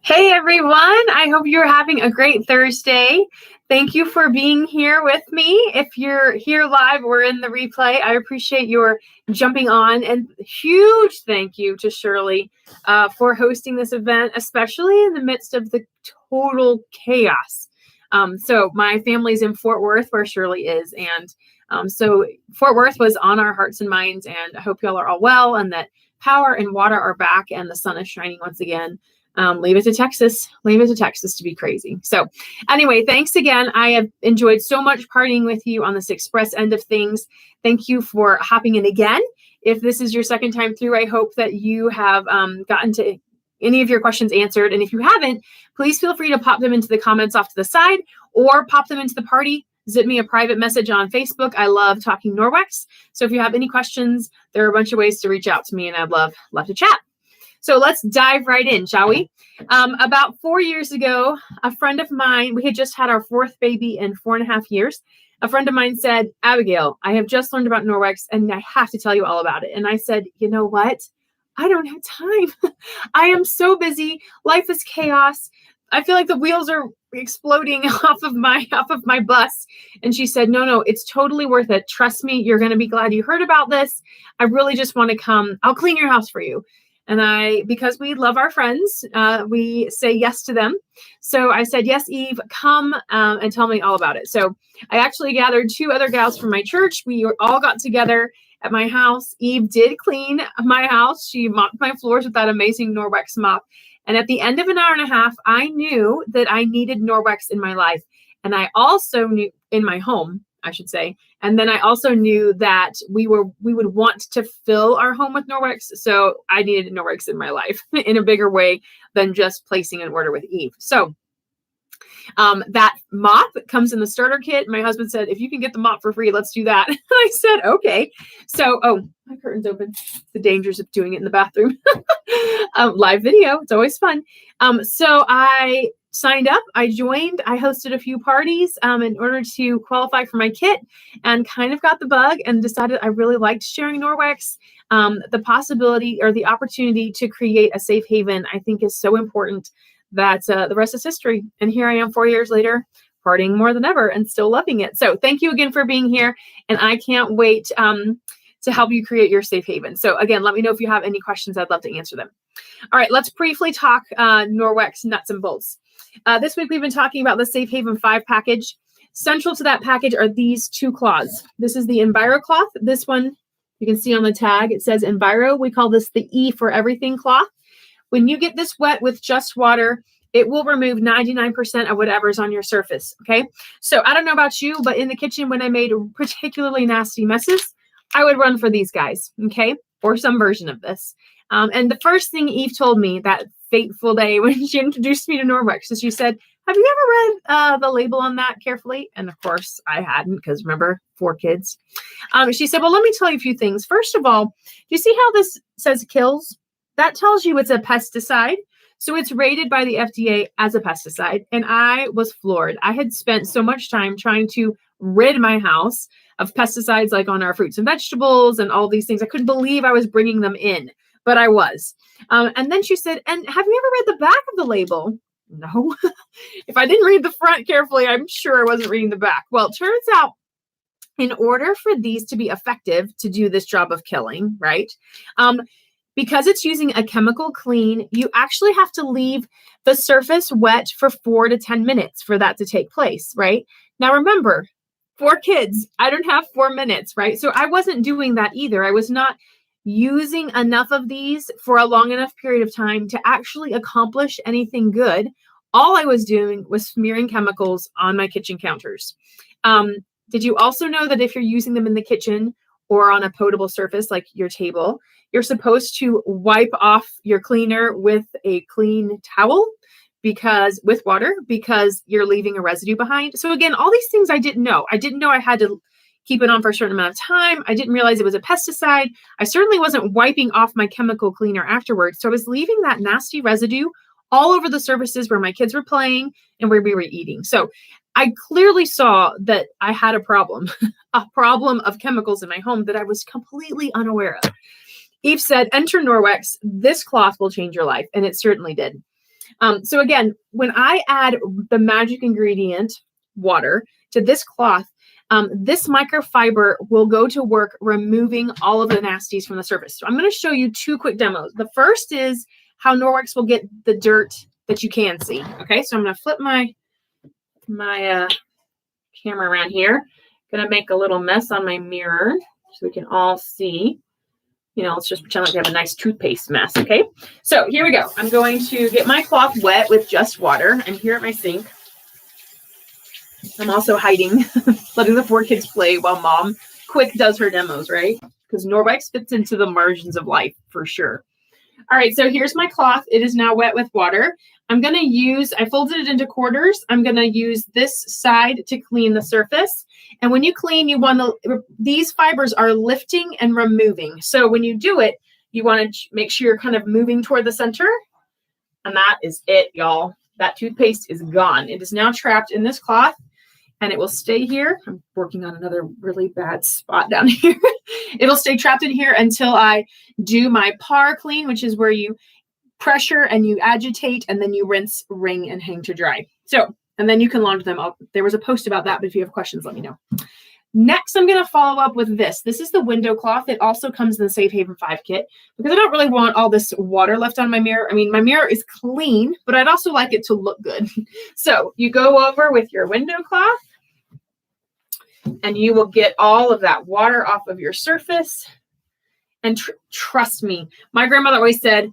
Hey everyone, I hope you're having a great Thursday. Thank you for being here with me. If you're here live or in the replay, I appreciate your jumping on, and huge thank you to Shirley for hosting this event, especially in the midst of the total chaos. So my family's in Fort Worth where Shirley is, and so Fort Worth was on our hearts and minds, and I hope y'all are all well and that power and water are back and the sun is shining once again. Leave it to Texas. Leave it to Texas to be crazy. So anyway, thanks again. I have enjoyed so much partying with you on this express end of things. Thank you for hopping in again. If this is your second time through, I hope that you have gotten to any of your questions answered. And if you haven't, please feel free to pop them into the comments off to the side or pop them into the party. Zip me a private message on Facebook. I love talking Norwex. So if you have any questions, there are a bunch of ways to reach out to me, and I'd love to chat. So let's dive right in, shall we? About 4 years ago, a friend of mine, we had just had our fourth baby in 4.5 years. A friend of mine said, Abigail, I have just learned about Norwex and I have to tell you all about it. And I said, you know what? I don't have time. I am so busy. Life is chaos. I feel like the wheels are exploding off of my bus. And she said, no, it's totally worth it. Trust me, you're going to be glad you heard about this. I really just want to come. I'll clean your house for you. And because we love our friends, we say yes to them. So I said, yes, Eve, come and tell me all about it. So I actually gathered 2 other gals from my church. We all got together at my house. Eve did clean my house. She mopped my floors with that amazing Norwex mop. And at the end of an hour and a half, I knew that I needed Norwex in my life. And I also knew in my home, I should say. And then I also knew that we would want to fill our home with Norwex. So I needed Norwex in my life in a bigger way than just placing an order with Eve. So that mop comes in the starter kit. My husband said, if you can get the mop for free, let's do that. I said, okay. So, my curtain's open. The dangers of doing it in the bathroom. Live video. It's always fun. So I signed up, I joined, I hosted a few parties in order to qualify for my kit, and kind of got the bug and decided I really liked sharing Norwex. The possibility or the opportunity to create a safe haven, I think, is so important that the rest is history. And here I am 4 years later, partying more than ever and still loving it. So thank you again for being here. And I can't wait to help you create your safe haven. So again, let me know if you have any questions. I'd love to answer them. All right, let's briefly talk Norwex nuts and bolts. This week, we've been talking about the Safe Haven 5 package. Central to that package are these 2 cloths. This is the Enviro cloth. This one, you can see on the tag, it says Enviro. We call this the E for everything cloth. When you get this wet with just water, it will remove 99% of whatever's on your surface, okay? So I don't know about you, but in the kitchen, when I made particularly nasty messes, I would run for these guys, okay? Or some version of this. And the first thing Eve told me that fateful day when she introduced me to Norwex, so she said, have you ever read the label on that carefully? And of course I hadn't, because remember, 4 kids. She said, well, let me tell you a few things. First of all, do you see how this says kills? That tells you it's a pesticide. So it's rated by the FDA as a pesticide. And I was floored. I had spent so much time trying to rid my house of pesticides, like on our fruits and vegetables and all these things. I couldn't believe I was bringing them in, but I was. And then she said, and have you ever read the back of the label? No. If I didn't read the front carefully, I'm sure I wasn't reading the back. Well, it turns out in order for these to be effective to do this job of killing, right? Because it's using a chemical clean, you actually have to leave the surface wet for 4 to 10 minutes for that to take place, right? Now, remember, 4 kids, I don't have 4 minutes, right? So I wasn't doing that either. I was not using enough of these for a long enough period of time to actually accomplish anything good. All I was doing was smearing chemicals on my kitchen counters. Did you also know that if you're using them in the kitchen or on a potable surface like your table, you're supposed to wipe off your cleaner with a clean towel with water, because you're leaving a residue behind. So again, all these things I didn't know. I didn't know I had to keep it on for a certain amount of time. I didn't realize it was a pesticide. I certainly wasn't wiping off my chemical cleaner afterwards. So I was leaving that nasty residue all over the surfaces where my kids were playing and where we were eating. So I clearly saw that I had a problem of chemicals in my home that I was completely unaware of. Eve said, enter Norwex. This cloth will change your life. And it certainly did. So again, when I add the magic ingredient, water, to this cloth, this microfiber will go to work removing all of the nasties from the surface. So I'm going to show you 2 quick demos. The first is how Norwex will get the dirt that you can see. Okay, so I'm going to flip my camera around here. Going to make a little mess on my mirror so we can all see. You know, let's just pretend like we have a nice toothpaste mess. Okay, so here we go. I'm going to get my cloth wet with just water. I'm here at my sink. I'm also hiding, letting the 4 kids play while mom quick does her demos, right? Because Norwex fits into the margins of life for sure. All right, so here's my cloth. It is now wet with water. I'm going to use, I folded it into quarters. I'm going to use this side to clean the surface. And when you clean, you want to, these fibers are lifting and removing. So when you do it, you want to make sure you're kind of moving toward the center. And that is it, y'all. That toothpaste is gone. It is now trapped in this cloth. And it will stay here. I'm working on another really bad spot down here. It'll stay trapped in here until I do my par clean, which is where you pressure and you agitate and then you rinse, wring, and hang to dry. So, and then you can launder them up. There was a post about that, but if you have questions, let me know. Next, I'm going to follow up with this. This is the window cloth. It also comes in the Safe Haven 5 kit because I don't really want all this water left on my mirror. I mean, my mirror is clean, but I'd also like it to look good. So you go over with your window cloth, and you will get all of that water off of your surface. And trust me, my grandmother always said,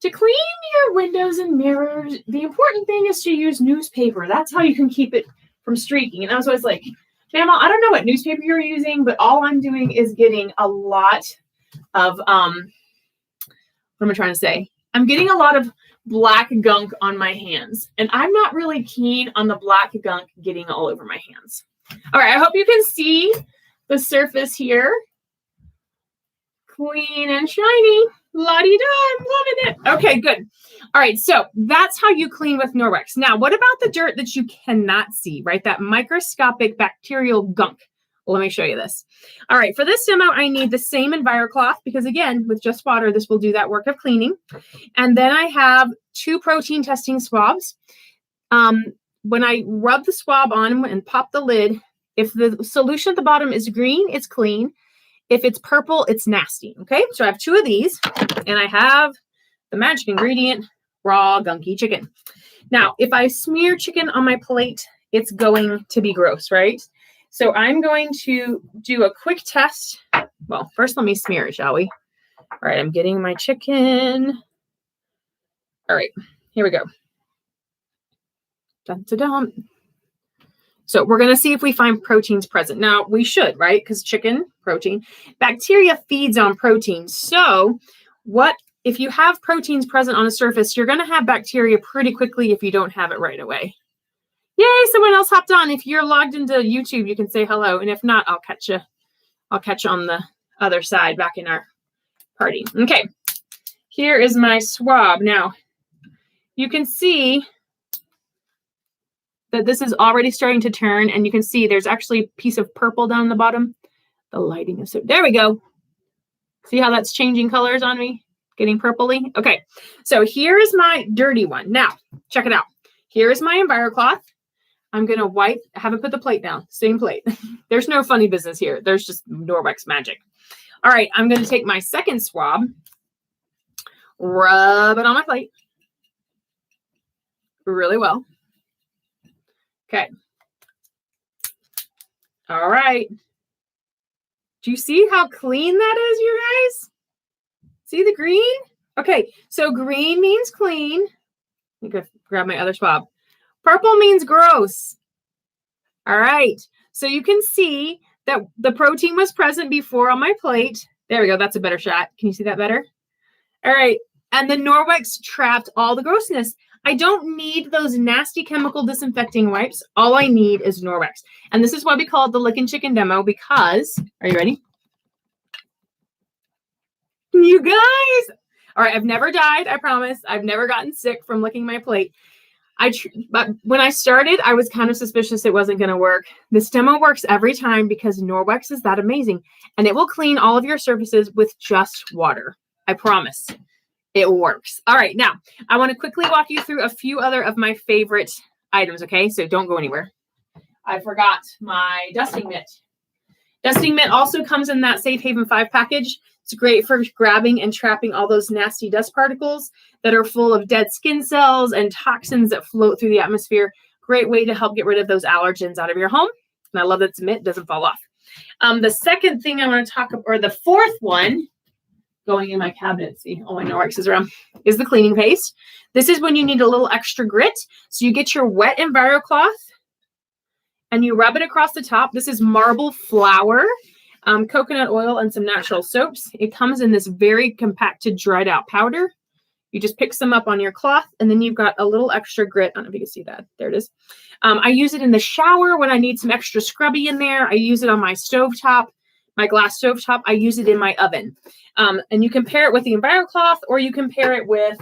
to clean your windows and mirrors, the important thing is to use newspaper. That's how you can keep it from streaking. And I was always like, Mama, I don't know what newspaper you're using, but all I'm doing is getting a lot of, what am I trying to say? I'm getting a lot of black gunk on my hands. And I'm not really keen on the black gunk getting all over my hands. All right, I hope you can see the surface here. Clean and shiny. La-di-da, I'm loving it. Okay, good. All right, so that's how you clean with Norwex. Now, what about the dirt that you cannot see, right? That microscopic bacterial gunk. Well, let me show you this. All right, for this demo, I need the same EnviroCloth because, again, with just water, this will do that work of cleaning. And then I have 2 protein testing swabs. When I rub the swab on and pop the lid, if the solution at the bottom is green, it's clean. If it's purple, it's nasty. Okay, so I have 2 of these, and I have the magic ingredient, raw gunky chicken. Now, if I smear chicken on my plate, it's going to be gross, right? So I'm going to do a quick test. Well, first let me smear it, shall we? All right, I'm getting my chicken. All right, here we go. Dun, dun, dun. So we're going to see if we find proteins present. Now, we should, right? Because chicken, protein. Bacteria feeds on protein. So what if you have proteins present on a surface, you're going to have bacteria pretty quickly if you don't have it right away. Yay, someone else hopped on. If you're logged into YouTube, you can say hello. And if not, I'll catch you. I'll catch you on the other side back in our party. Okay, here is my swab. Now, you can see that this is already starting to turn, and you can see there's actually a piece of purple down the bottom. The lighting is so, there we go. See how that's changing colors on me? Getting purpley. Okay, so here is my dirty one. Now, check it out. Here is my EnviroCloth. I'm gonna wipe, I haven't put the plate down, same plate. There's no funny business here. There's just Norwex magic. All right, I'm gonna take my second swab, rub it on my plate really well. Okay. All right. Do you see how clean that is, you guys? See the green? Okay, so green means clean. Let me go grab my other swab. Purple means gross. All right. So you can see that the protein was present before on my plate. There we go. That's a better shot. Can you see that better? All right. And the Norwex trapped all the grossness. I don't need those nasty chemical disinfecting wipes. All I need is Norwex. And this is why we call it the Lickin' Chicken demo because, are you ready? You guys. All right, I've never died, I promise. I've never gotten sick from licking my plate. But when I started, I was kind of suspicious it wasn't going to work. This demo works every time because Norwex is that amazing. And it will clean all of your surfaces with just water. I promise. It works. All right. Now, I want to quickly walk you through a few other of my favorite items, okay? So don't go anywhere. I forgot my dusting mitt. Dusting mitt also comes in that Safe Haven 5 package. It's great for grabbing and trapping all those nasty dust particles that are full of dead skin cells and toxins that float through the atmosphere. Great way to help get rid of those allergens out of your home. And I love that it's a mitt, doesn't fall off. The second thing I want to talk about, or the fourth one, going in my cabinet, see, all my Norwex is around, is the cleaning paste. This is when you need a little extra grit. So you get your wet Enviro cloth and you rub it across the top. This is marble flour, coconut oil, and some natural soaps. It comes in this very compacted, dried out powder. You just pick some up on your cloth, and then you've got a little extra grit. I don't know if you can see that. There it is. I use it in the shower when I need some extra scrubby in there. I use it on my stovetop, my glass stovetop. I use it in my oven. And you can pair it with the Enviro cloth, or you can pair it with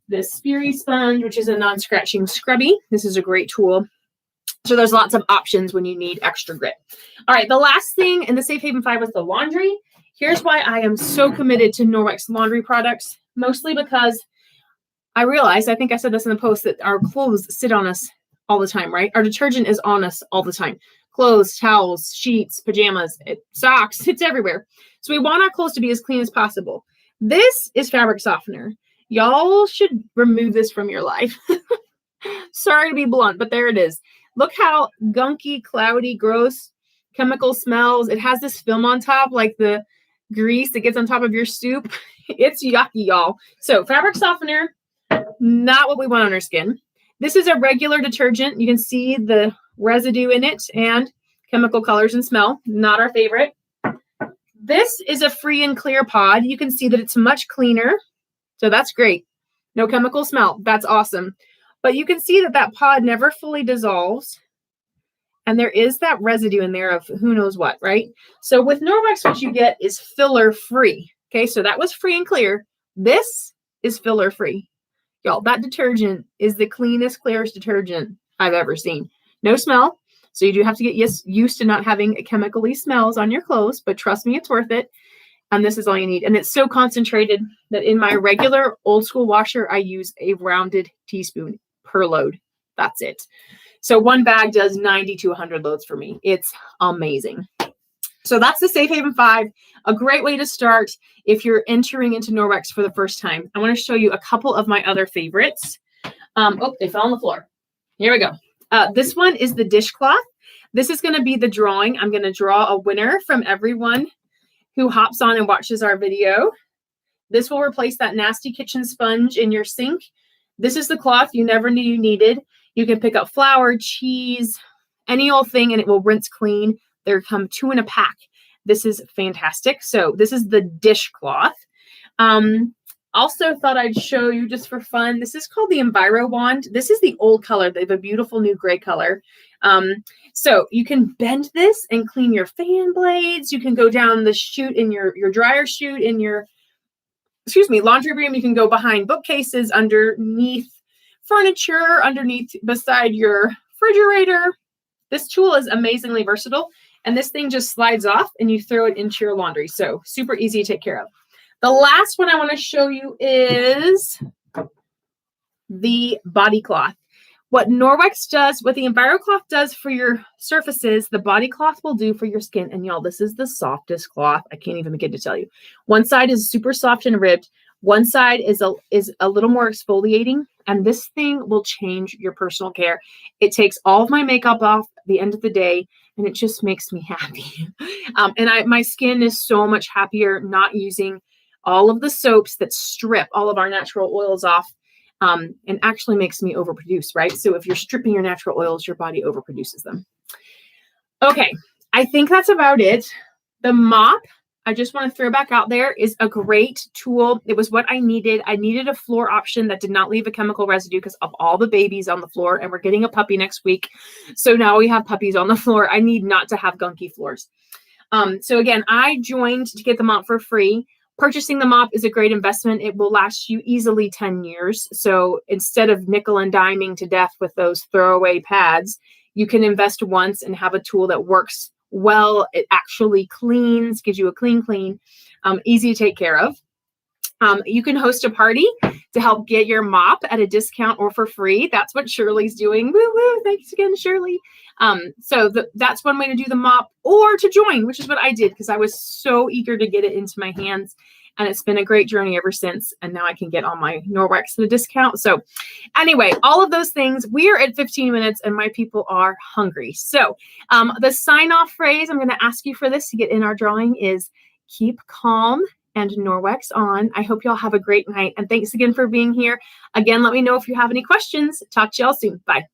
this Speary sponge, which is a non-scratching scrubby. This is a great tool. So there's lots of options when you need extra grit. All right, the last thing in the Safe Haven 5 was the laundry. Here's why I am so committed to Norwex laundry products, mostly because I realized, I think I said this in the post, that our clothes sit on us all the time, right? Our detergent is on us all the time. Clothes, towels, sheets, pajamas, socks, it's everywhere. So we want our clothes to be as clean as possible. This is fabric softener. Y'all should remove this from your life. Sorry to be blunt, but there it is. Look how gunky, cloudy, gross, chemical smells. It has this film on top, like the grease that gets on top of your soup. It's yucky, y'all. So fabric softener, not what we want on our skin. This is a regular detergent. You can see the residue in it and chemical colors and smell. Not our favorite. This is a free and clear pod. You can see that it's much cleaner. So that's great. No chemical smell. That's awesome. But you can see that that pod never fully dissolves. And there is that residue in there of who knows what, right? So with Norwex, what you get is filler free. Okay, so that was free and clear. This is filler free. Y'all, that detergent is the cleanest, clearest detergent I've ever seen. No smell. So you do have to get used to not having chemically smells on your clothes, but trust me, it's worth it. And this is all you need. And it's so concentrated that in my regular old school washer, I use a rounded teaspoon per load. That's it. So one bag does 90 to 100 loads for me. It's amazing. So that's the Safe Haven 5, a great way to start if you're entering into Norwex for the first time. I want to show you a couple of my other favorites. Oh, they fell on the floor. Here we go. This one is the dishcloth. This is going to be the drawing. I'm going to draw a winner from everyone who hops on and watches our video. This will replace that nasty kitchen sponge in your sink. This is the cloth you never knew you needed. You can pick up flour, cheese, any old thing, and it will rinse clean. There come 2 in a pack. This is fantastic. So this is the dishcloth. Also thought I'd show you just for fun. This is called the Enviro wand. This is the old color. They have a beautiful new gray color. So you can bend this and clean your fan blades. You can go down the chute in your dryer chute in your, laundry room. You can go behind bookcases, underneath furniture, beside your refrigerator. This tool is amazingly versatile. And this thing just slides off and you throw it into your laundry. So super easy to take care of. The last one I want to show you is the body cloth. What Norwex does, what the Enviro cloth does for your surfaces, the body cloth will do for your skin. And y'all, this is the softest cloth. I can't even begin to tell you. One side is super soft and ribbed. One side is a little more exfoliating. And this thing will change your personal care. It takes all of my makeup off at the end of the day, and it just makes me happy. My skin is so much happier not using all of the soaps that strip all of our natural oils off, and actually makes me overproduce, right? So if you're stripping your natural oils, your body overproduces them. Okay, I think that's about it. The mop, I just want to throw back out there, is a great tool. It was what I needed. I needed a floor option that did not leave a chemical residue because of all the babies on the floor, and we're getting a puppy next week. So now we have puppies on the floor. I need not to have gunky floors. So again, I joined to get the mop for free. Purchasing the mop is a great investment. It will last you easily 10 years. So instead of nickel and diming to death with those throwaway pads, you can invest once and have a tool that works well. It actually cleans, gives you a clean, easy to take care of. You can host a party to help get your mop at a discount or for free. That's what Shirley's doing. Woo woo! Thanks again, Shirley. So that's one way to do the mop, or to join, which is what I did because I was so eager to get it into my hands. And it's been a great journey ever since. And now I can get all my Norwex at a discount. So anyway, all of those things, we are at 15 minutes and my people are hungry. So the sign off phrase I'm going to ask you for this to get in our drawing is keep calm and Norwex on. I hope y'all have a great night. And thanks again for being here. Again, let me know if you have any questions. Talk to y'all soon. Bye.